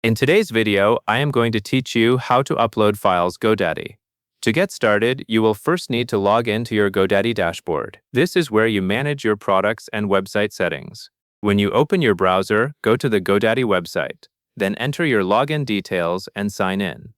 In today's video, I am going to teach you how to upload files Godaddy. To get started, you will first need to log into your Godaddy dashboard. This is where you manage your products and website settings. When you open your browser, go to the Godaddy website. Then enter your login details and sign in.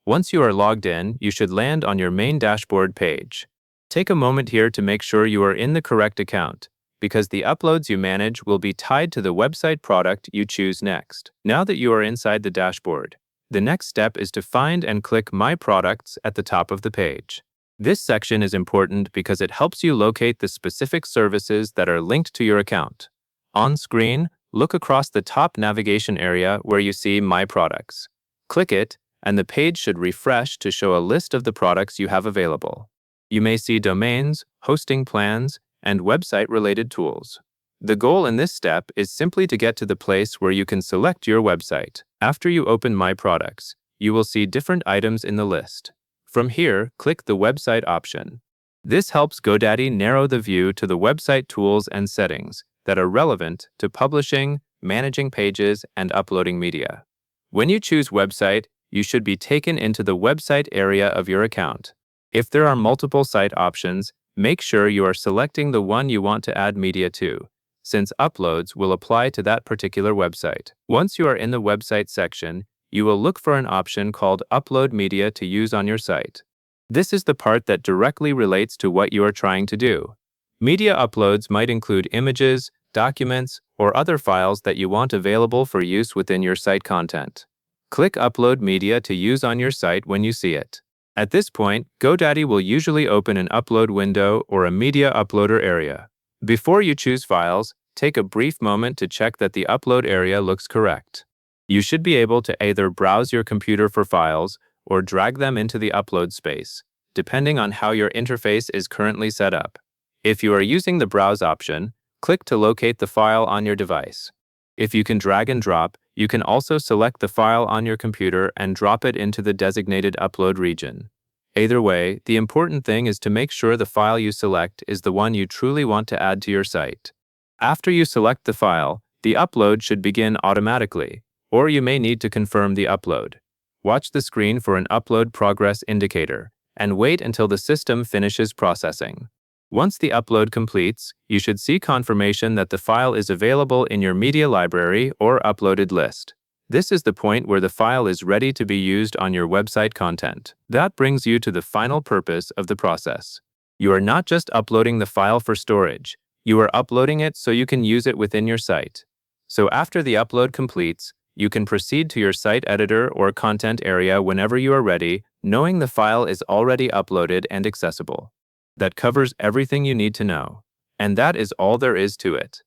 Once you are logged in, you should land on your main dashboard page. Take a moment here to make sure you are in the correct account, because the uploads you manage will be tied to the website product you choose next. Now that you are inside the dashboard, the next step is to find and click My Products at the top of the page. This section is important because it helps you locate the specific services that are linked to your account. On screen, look across the top navigation area where you see My Products. Click it, and the page should refresh to show a list of the products you have available. You may see domains, hosting plans, and website-related tools. The goal in this step is simply to get to the place where you can select your website. After you open My Products, you will see different items in the list. From here, click the Website option. This helps Godaddy narrow the view to the website tools and settings that are relevant to publishing, managing pages, and uploading media. When you choose Website, you should be taken into the website area of your account. If there are multiple site options, make sure you are selecting the one you want to add media to, since uploads will apply to that particular website. Once you are in the website section, you will look for an option called Upload Media to use on your site. This is the part that directly relates to what you are trying to do. Media uploads might include images, documents, or other files that you want available for use within your site content. Click Upload Media to use on your site when you see it. At this point, Godaddy will usually open an upload window or a media uploader area. Before you choose files, take a brief moment to check that the upload area looks correct. You should be able to either browse your computer for files or drag them into the upload space, depending on how your interface is currently set up. If you are using the Browse option, click to locate the file on your device. If you can drag and drop, you can also select the file on your computer and drop it into the designated upload region. Either way, the important thing is to make sure the file you select is the one you truly want to add to your site. After you select the file, the upload should begin automatically, or you may need to confirm the upload. Watch the screen for an upload progress indicator, and wait until the system finishes processing. Once the upload completes, you should see confirmation that the file is available in your media library or uploaded list. This is the point where the file is ready to be used on your website content. That brings you to the final purpose of the process. You are not just uploading the file for storage, you are uploading it so you can use it within your site. So after the upload completes, you can proceed to your site editor or content area whenever you are ready, knowing the file is already uploaded and accessible. That covers everything you need to know. And that is all there is to it.